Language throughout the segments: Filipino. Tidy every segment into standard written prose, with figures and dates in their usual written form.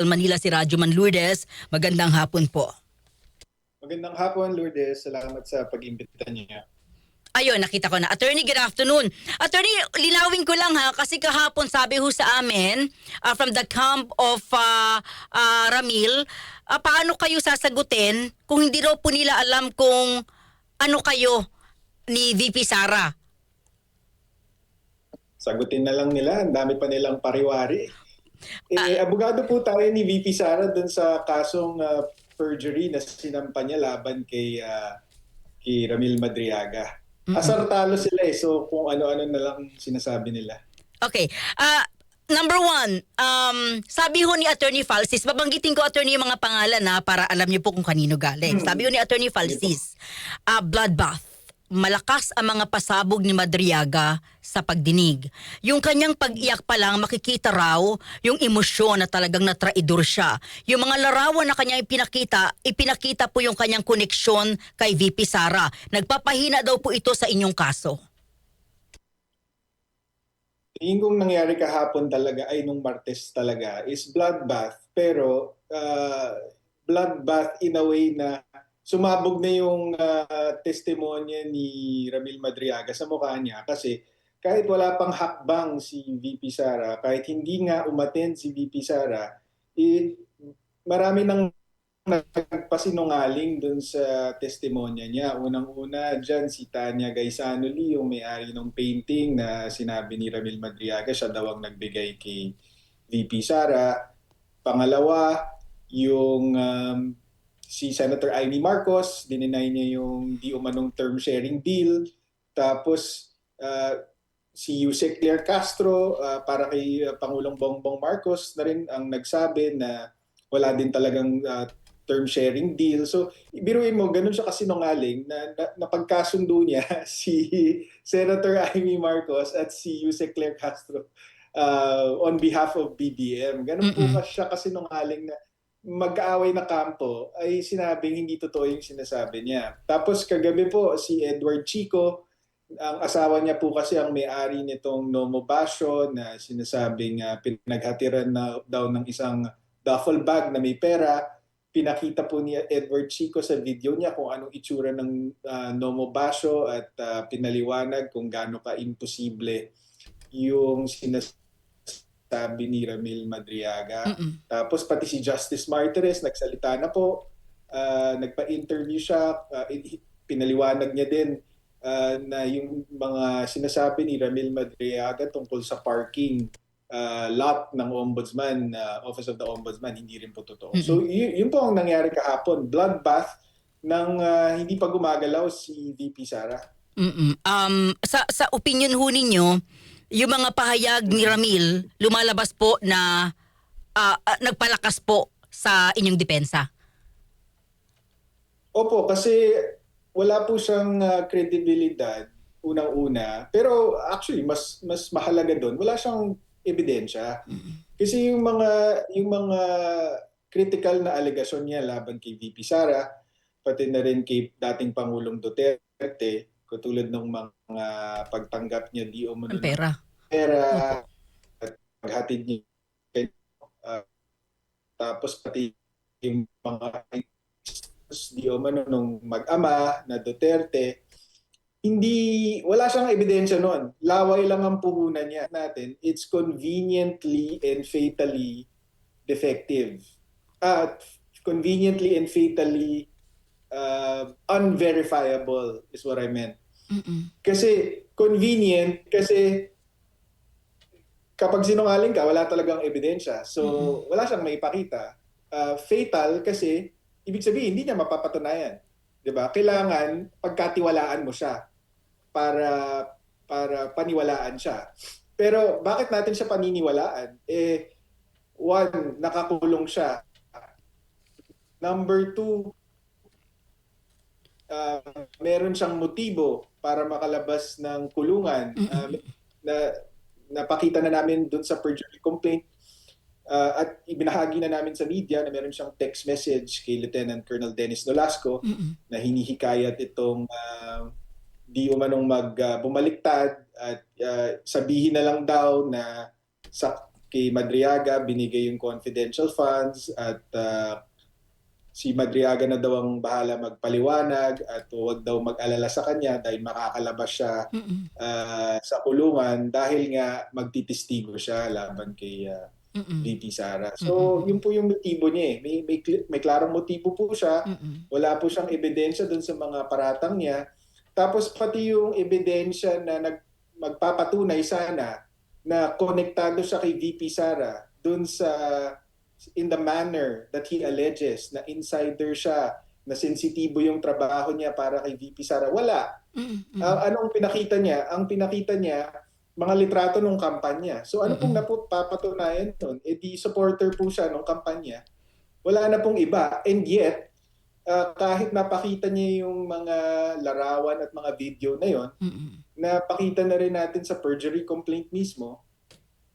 Manila si Radyo Man Lourdes. Magandang hapon po. Magandang hapon, Lourdes. Salamat sa pag-imbita niya. Ayun, nakita ko na. Attorney, good afternoon. Attorney, linawin ko lang ha, kasi kahapon sabi ho sa amin, from the camp of Ramil, paano kayo sasagutin kung hindi raw po nila alam kung ano kayo ni VP Sara? Sagutin na lang nila. Ang dami pa nilang pariwari. Abogado po tayo ni VP Sara dun sa kasong perjury na sinampa niya laban kay Ramil Madriaga. Asar talo sila so kung ano-ano na lang sinasabi nila. Okay. Number one, sabi ho ni Attorney Falsis, babanggitin ko, Attorney, yung mga pangalan para alam niyo po kung kanino galing. Sabi ho ni Attorney Falsis, bloodbath. Malakas ang mga pasabog ni Madriaga sa pagdinig. Yung kanyang pag-iyak pa lang, makikita raw yung emosyon na talagang natraidor siya. Yung mga larawan na kanyang ipinakita po yung kanyang koneksyon kay VP Sara. Nagpapahina daw po ito sa inyong kaso. Tingin kong nangyari kahapon talaga, ay nung Martes talaga, is bloodbath. Pero bloodbath in a way na sumabog na yung testimonya ni Ramil Madriaga sa mukha niya kasi kahit wala pang hakbang si VP Sara, kahit hindi nga umattend si VP Sara, marami nang nagpasinungaling dun sa testimonya niya. Unang-una dyan si Tanya Gaisanoli, yung may-ari ng painting na sinabi ni Ramil Madriaga, siya daw ang nagbigay kay VP Sara. Pangalawa, yung si Senator Amy Marcos, dininay niya yung di umanong term sharing deal. Tapos si Yusek Claire Castro para kay Pangulong Bongbong Marcos na rin ang nagsabi na wala din talagang term sharing deal. So biruin mo, ganun siya kasinungaling na napagkasundo niya si Senator Amy Marcos at si Yusek Claire Castro on behalf of BBM. Ganun po siya kasinungaling na mag-aaway na kampo ay sinabing hindi totoo yung sinasabi niya. Tapos kagabi po si Edward Chico, ang asawa niya po kasi ang may-ari nitong Nomo Basho na sinasabing pinaghatiran na daw ng isang duffel bag na may pera. Pinakita po ni Edward Chico sa video niya kung anong itsura ng Nomo Basho at pinaliwanag kung gaano ka imposible yung sinasabi ni Ramil Madriaga. Tapos pati si Justice Martires nagsalita na po, nagpa-interview siya, pinaliwanag niya din na yung mga sinasabi ni Ramil Madriaga tungkol sa parking lot ng Ombudsman, Office of the Ombudsman, hindi rin po totoo. So yun po ang nangyari kahapon, bloodbath ng hindi pa gumagalaw si VP Sara. Sa opinion ho ninyo, yung mga pahayag ni Ramil, lumalabas po na nagpalakas po sa inyong depensa? Opo, kasi wala po siyang kredibilidad unang-una. Pero actually, mas mahalaga doon, wala siyang ebidensya. Kasi yung mga critical na alegasyon niya laban kay VP Sara, pati na rin kay dating Pangulong Duterte, katulad ng mga pagtanggap niya di umano ng pera at paghatid niya tapos pati yung mga di umano nung mag-ama na Duterte, wala siyang ebidensya noon. Laway lang ang puhunan niya natin. It's conveniently and fatally defective. Conveniently and fatally unverifiable is what I meant. Kasi convenient, kasi kapag sinungaling ka, wala talagang ebidensya. So wala siyang maipakita. Fatal kasi ibig sabihin hindi niya mapapatunayan. 'Di ba? Kailangan pagkatiwalaan mo siya para paniwalaan siya. Pero bakit natin siya paniniwalaan? One, nakakulong siya. Number two, meron siyang motibo para makalabas ng kulungan na napakita na namin doon sa perjury complaint at ibinahagi na namin sa media na meron siyang text message kay Lieutenant Colonel Dennis Nolasco na hinihikayat itong di umanong bumaliktad at sabihin na lang daw na kay Madriaga, binigay yung confidential funds at si Madriaga na daw ang bahala magpaliwanag at huwag daw mag-alala sa kanya dahil makakalabas siya sa kulungan dahil nga magtitistigo siya laban kay VP Sara. So, yun po yung motibo niya eh. May klarong motibo po siya. Wala po siyang ebidensya dun sa mga paratang niya. Tapos pati yung ebidensya na magpapatunay sana na konektado siya kay VP Sara dun sa in the manner that he alleges na insider siya, na sensitibo yung trabaho niya para kay VP Sara. Wala. Anong pinakita niya? Ang pinakita niya, mga litrato ng kampanya. So ano pong napapatunayan nun? E di supporter po siya ng kampanya. Wala na pong iba. And yet, kahit napakita niya yung mga larawan at mga video na yon, napakita na rin natin sa perjury complaint mismo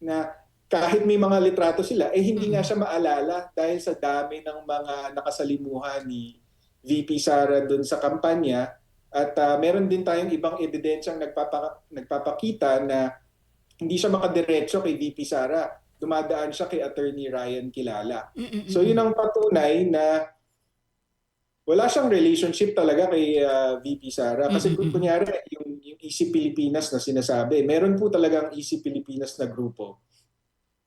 na kahit may mga litrato sila, eh hindi nga siya maalala dahil sa dami ng mga nakasalimuhan ni VP Sara doon sa kampanya. At meron din tayong ibang ebidensyang nagpapakita na hindi siya makadiretso kay VP Sara. Dumadaan siya kay Attorney Ryan Kilala. So yun ang patunay na wala siyang relationship talaga kay VP Sara. Kasi kunyari, yung Easy Pilipinas na sinasabi, meron po talagang Easy Pilipinas na grupo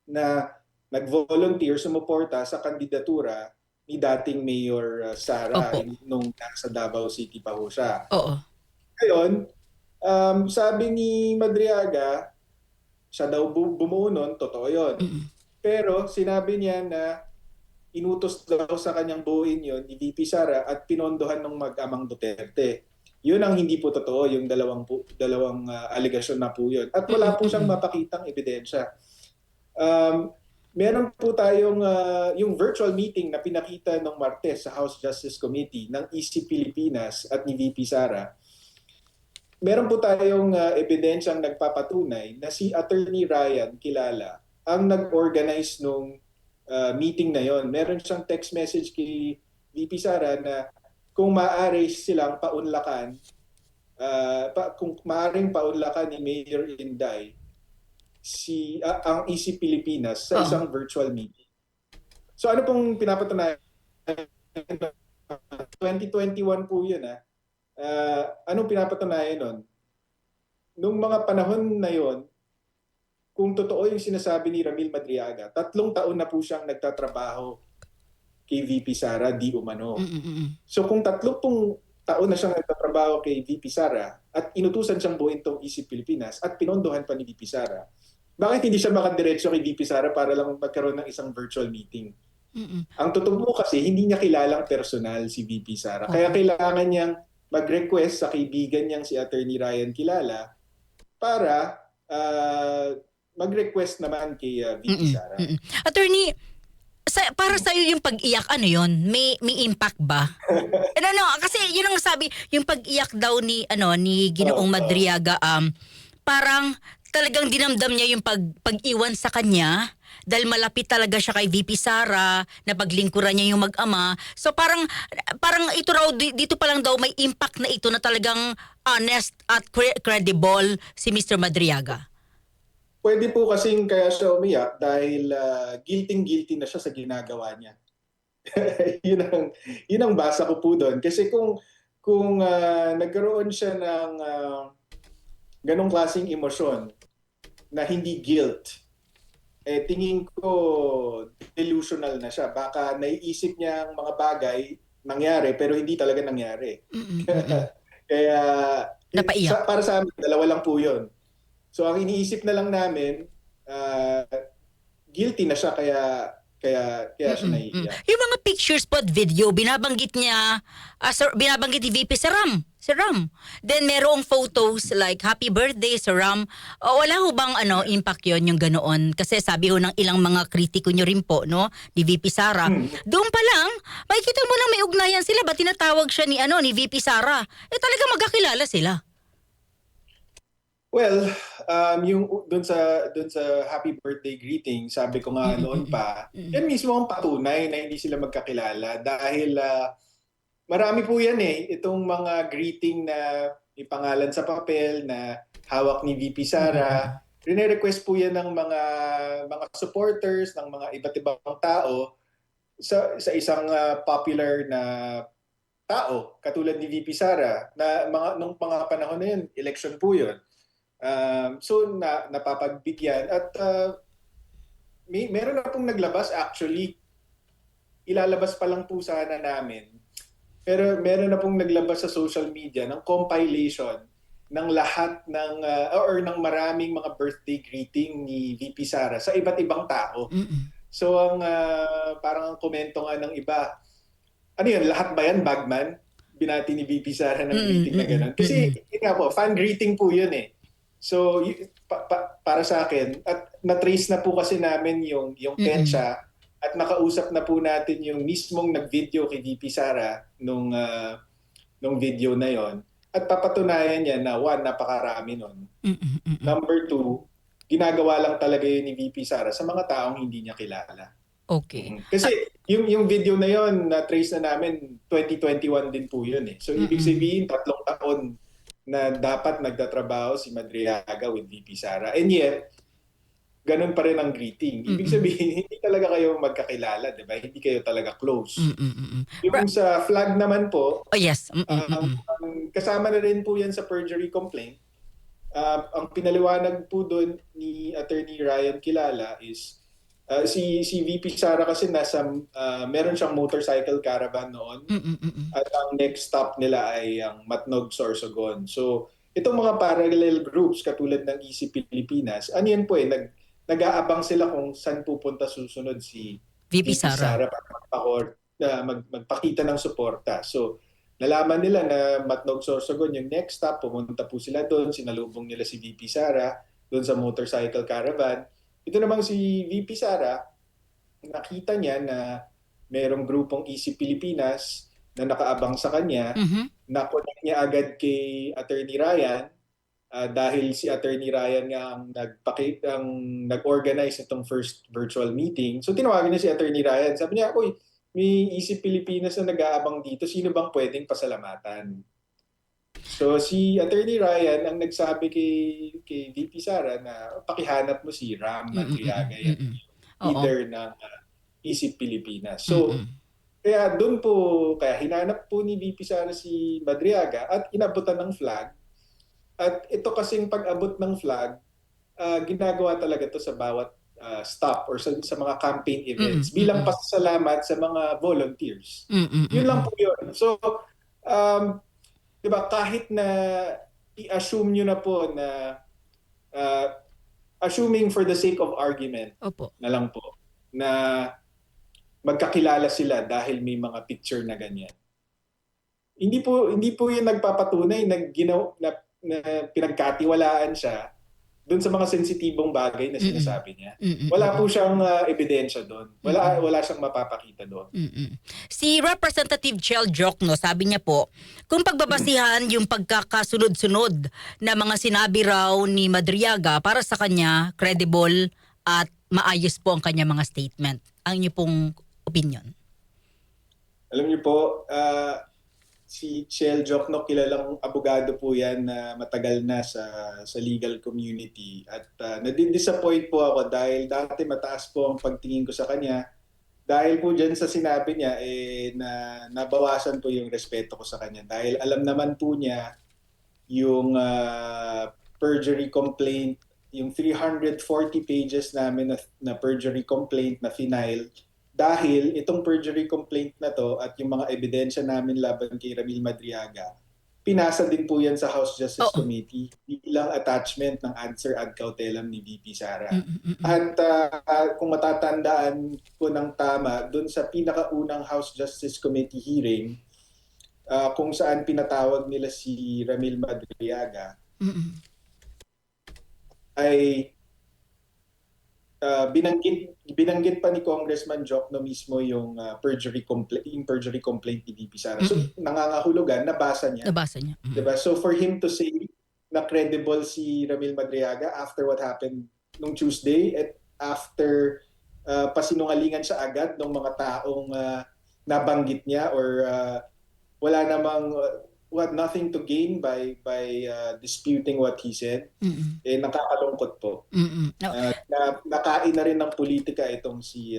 na nag-volunteer sumuporta sa kandidatura ni dating Mayor Sara nung nasa Davao City pa ho siya. Oo. Ngayon, sabi ni Madriaga, siya daw bumuo nun, totoo yun. Pero sinabi niya na inutos daw sa kanyang buuin yun ni VP Sara at pinondohan ng mag-amang Duterte. Yun ang hindi po totoo, yung dalawang aligasyon na po yun. At wala po siyang mapakitang ebidensya. Meron po tayong yung virtual meeting na pinakita ng Martes sa House Justice Committee ng Easy Pilipinas at ni VP Sara. Meron po tayong ebidensyang nagpapatunay na si Attorney Ryan Kilala ang nag-organize nung meeting na yon. Meron siyang text message kay VP Sara na kung maaari silang paunlakan, kung maaaring paunlakan ni Mayor Inday ang Easy Pilipinas sa isang virtual meeting. So ano pong pinapatunayan? 2021 po yun. Anong pinapatunayan nun? Nung mga panahon na yon, kung totoo yung sinasabi ni Ramil Madriaga, 3 taon na po siyang nagtatrabaho kay VP Sara, di umano. So kung 3 taon na siyang nagtatrabaho kay VP Sara at inutusan siyang buuin tong Easy Pilipinas at pinondohan pa ni VP Sara, bakit hindi siya makadiretso kay VP Sara para lang magkaroon ng isang virtual meeting? Ang totoo po kasi, hindi niya kilalang personal si VP Sara. Kaya kailangan niyang mag-request sa kaibigan niyang si Attorney Ryan Kilala para mag-request naman kay VP Sara. Attorney, para sa iyo yung pag-iyak, ano yon? May impact ba? Kasi yun ang sabi, yung pag-iyak daw ni Ginoong Madriaga, parang talagang dinamdam niya yung pag-iwan sa kanya dahil malapit talaga siya kay VP Sara, na paglingkuran niya yung mag-ama. So parang ito raw, dito pa lang daw may impact na ito na talagang honest at credible si Mr. Madriaga. Pwede po kasing kaya siya umiyak dahil guilty na siya sa ginagawa niya. yun ang basa ko po doon. Kasi kung nagkaroon siya ng ganong klaseng emosyon na hindi guilt, tingin ko delusional na siya. Baka naiisip niya ang mga bagay nangyari pero hindi talaga nangyari. Kaya Napaiyak. para sa amin, dalawa lang po yun. So ang iniisip na lang namin, guilty na siya kaya siya naiiyak. Yung mga pictures po at video, binabanggit niya, binabanggit ni VP si Ram. Then merong photos like happy birthday Sir Ram. Wala ho bang impact yon yung ganoon? Kasi sabi ho ng ilang mga kritiko nyo rin po, no, ni VP Sara. Doon pa lang, makikita mo lang may ugnayan sila. Ba't tinatawag siya ni VP Sara? Talaga magkakilala sila. Well, yung doon sa happy birthday greeting, sabi ko nga noon pa, yan mismo ang patunay na hindi sila magkakilala dahil marami po yan itong mga greeting na may pangalan sa papel na hawak ni VP Sara rine-request po yan ng mga supporters, ng mga iba't ibang tao sa isang popular na tao katulad ni VP Sara na nung mga panahon na yun, election po yun. So napapagbigyan at meron na pong naglabas actually. Ilalabas pa lang po sana namin. Pero meron na pong naglabas sa social media ng compilation ng lahat ng or ng maraming mga birthday greeting ni VP Sara sa iba't ibang tao. So ang parang ang komento nga ng iba, ano yun, lahat ba yan, Bagman? Binati ni VP Sara ng greeting na gano'n. Kasi yun nga po, fan greeting po yun eh. So para sa akin, at na-trace na po kasi namin yung petsa at nakausap na po natin yung mismong nag-video kay VP Sara nung video na yon. At papatunayan niya na one, napakarami nun. Number two, ginagawa lang talaga yun ni VP Sara sa mga taong hindi niya kilala. Okay. Kasi yung video na yon na-trace na namin 2021 din po yun eh. So ibig sabihin 3 taon na dapat nagtatrabaho si Madriaga with VP Sara. And yet, ganun pa rin ang greeting. Ibig sabihin, hindi talaga kayo magkakilala, di ba? Hindi kayo talaga close. Yung sa flag naman po, Oh yes. kasama na rin po yan sa perjury complaint. Ang pinaliwanag po doon ni Attorney Ryan Kilala is si VP Sara kasi meron siyang motorcycle caravan noon at ang next stop nila ay ang Matnog, Sorsogon. So itong mga parallel groups katulad ng EC Pilipinas, ano yan po eh, nag-aabang sila kung saan pupunta susunod si VP Sara para magpakita ng suporta. So nalaman nila na Matnog, Sorsogon yung next stop, pumunta po sila doon, sinalubong nila si VP Sara doon sa motorcycle caravan. Ito namang si VP Sara, nakita niya na merong grupong EC Pilipinas na nakaabang sa kanya, na-connect niya agad kay Attorney Ryan dahil si Attorney Ryan nga ang nag-organize itong first virtual meeting. So tinawagan niya si Attorney Ryan. Sabi niya, "Uy, may EC Pilipinas na nag-aabang dito. Sino bang pwedeng pasalamatan?" So si Attorney Ryan ang nagsabi kay VP Sara na pakihanap mo si Ram Madriaga, yan, leader ng EC Pilipinas. So kaya hinanap po ni VP Sara si Madriaga at inabutan ng flag. At ito kasing pag-abot ng flag, ginagawa talaga to sa bawat stop or sa mga campaign events bilang pasasalamat sa mga volunteers. Yun lang po yun. So, diba, kahit na i-assume nyo na po na assuming for the sake of argument na lang po na magkakilala sila dahil may mga picture na ganyan. Hindi po yun nagpapatunay na pinagkatiwalaan siya doon sa mga sensitibong bagay na sinasabi niya. Wala po siyang ebidensya doon. Wala siyang mapapakita doon. Si Representative Chel Jokno, sabi niya po, kung pagbabasihan yung pagkakasunod-sunod na mga sinabi raw ni Madriaga, para sa kanya, credible at maayos po ang kanya mga statement. Ang niyo pong opinion? Alam niyo po, si Chel Jokno, kilalang abogado po yan na matagal na sa legal community. At nadidisappoint po ako dahil dati mataas po ang pagtingin ko sa kanya. Dahil po dyan sa sinabi niya, na nabawasan po yung respeto ko sa kanya. Dahil alam naman po niya yung perjury complaint, yung 340 pages namin na perjury complaint na final. Dahil itong perjury complaint na to at yung mga ebidensya namin laban kay Ramil Madriaga, pinasa din po yan sa House Justice Committee bilang attachment ng answer ad cautelam ni VP Sara. At kung matatandaan ko ng tama, dun sa pinakaunang House Justice Committee hearing, kung saan pinatawag nila si Ramil Madriaga, ay binanggit pa ni Congressman Jokno mismo yung perjury complaint ni VP Sara. So nangangahulugan, nabasa niya. Diba? So for him to say na credible si Ramil Madriaga after what happened nung Tuesday at after pasinungalingan siya agad ng mga taong nabanggit niya or wala namang who had nothing to gain by disputing what he said, Mm-mm. nakakalungkot po. Mm-mm. No. Nakain na rin ng politika itong si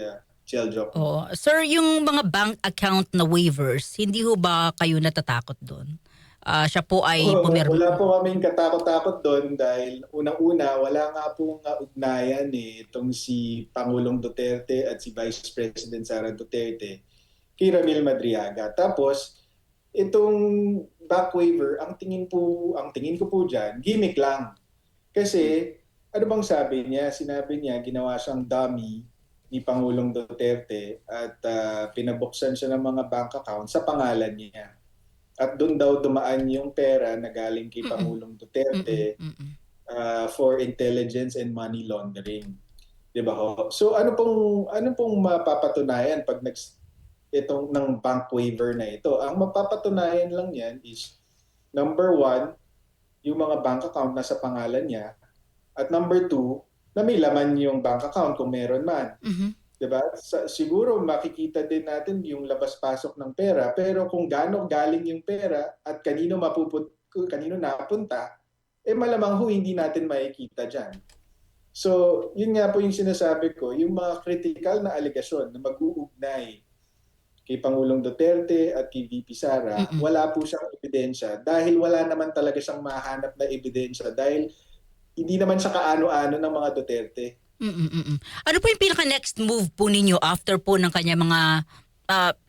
Chel Jokno. Oh, sir, yung mga bank account na waivers, hindi ho ba kayo natatakot doon? Siya po ay pumirma. Wala po kaming katakot-takot doon dahil unang-una, wala nga pong ugnayan itong si Pangulong Duterte at si Vice President Sara Duterte kay Ramil Madriaga. Tapos, itong back waiver, ang tingin ko po dyan, gimmick lang. Kasi, ano bang sabi niya? Sinabi niya, ginawa siyang dummy ni Pangulong Duterte at pinabuksan siya ng mga bank account sa pangalan niya. At doon daw dumaan yung pera na galing kay Pangulong Duterte for intelligence and money laundering. 'Di ba ho? So ano pong mapapatunayan pag itong ng bank waiver na ito? Ang mapapatunayan lang yan is number one, yung mga bank account na sa pangalan niya, at number two, na may laman yung bank account kung meron man. Diba? Siguro makikita din natin yung labas-pasok ng pera, pero kung gaano galing yung pera at kanino napunta, malamang hindi natin makikita dyan. So, yun nga po yung sinasabi ko, yung mga critical na alegasyon na mag-uugnay kay Pangulong Duterte at kay VP Sara, wala po siyang ebidensya dahil wala naman talaga siyang mahanap na ebidensya dahil hindi naman siya kaano-ano ng mga Duterte. Ano po yung pinaka-next move po ninyo after po ng kanya mga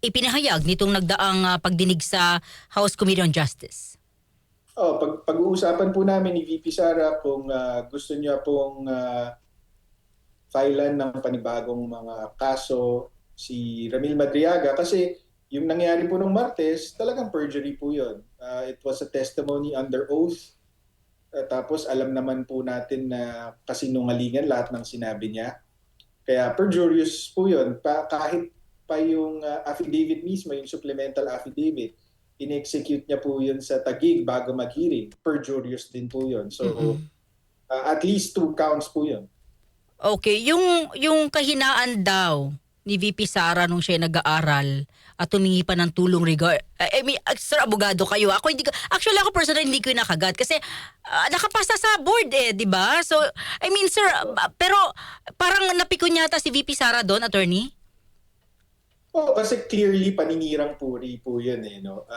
ipinahayag nitong nagdaang pagdinig sa House Committee on Justice? Pag-uusapan po namin ni VP Sara kung gusto niya pong filean ng panibagong mga kaso si Ramil Madriaga kasi yung nangyari po nung Martes, talagang perjury po yun. It was a testimony under oath. Tapos alam naman po natin na kasinungalingan lahat ng sinabi niya. Kaya perjurious po yun. Kahit pa yung affidavit mismo, yung supplemental affidavit, in-execute niya po yun sa Taguig bago mag-hearing. Perjurious din po yun. So at least 2 counts po yun. Okay, yung kahinaan daw ni VP Sara nung siya nag-aaral at humingi pa ng tulong sir, abogado kayo. Actually ako personally hindi ko nakagat kasi nakapasa sa board di ba? So, sir, pero parang napikon yata si VP Sara doon, attorney? Kasi clearly paninirang puri po yun no?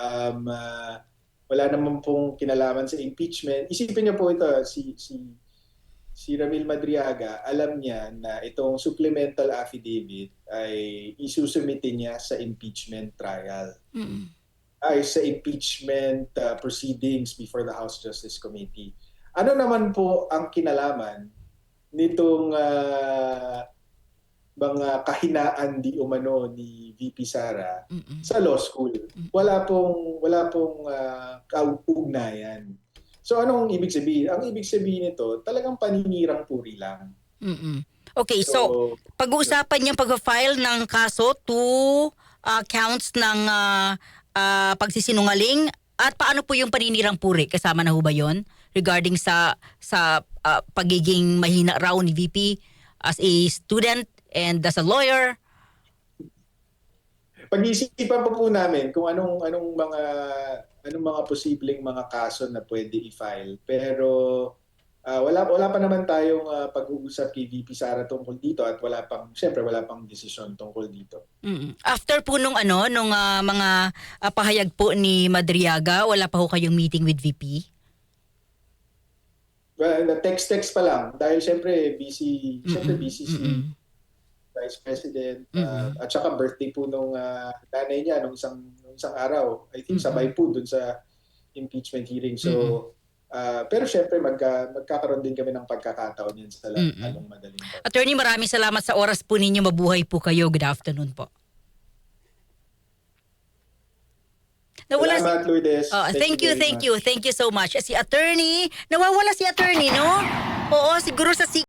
Wala naman pong kinalaman sa impeachment. Isipin niyo po ito, si Ramil Madriaga, alam niya na itong supplemental affidavit ay isusumitin niya sa impeachment trial. Ay sa impeachment proceedings before the House Justice Committee. Ano naman po ang kinalaman nitong mga kahinaan di umano ni VP Sara sa law school? Wala pong kaugnayan. So anong ibig sabihin? Ang ibig sabihin nito, talagang paninirang puri lang. Okay, so pag-uusapan niyang pag-file ng kaso, 2 counts ng pagsisinungaling at paano po yung paninirang puri? Kasama na ho ba yun? Regarding sa pagiging mahina raw ni VP as a student and as a lawyer? Pag-iisipan pa po namin kung anong mga posibleng mga kaso na pwede i-file. Pero wala pa naman tayong pag-uusap kay VP Sara tungkol dito at wala pang desisyon tungkol dito. After po nung mga pahayag po ni Madriaga, wala pa ho kayong meeting with VP? Well, text pa lang dahil syempre busy si Vice President at saka birthday po nung nanay niya nung isang araw. I think sabay po dun sa impeachment hearing. So pero syempre magkakaroon din kami ng pagkakataon yan sa lalong madaling panahon. Attorney, maraming salamat sa oras po ninyo. Mabuhay po kayo. Good afternoon po. Salamat, Lourdes. Thank you so much. Si attorney, nawawala si attorney, no? Oo, siguro sa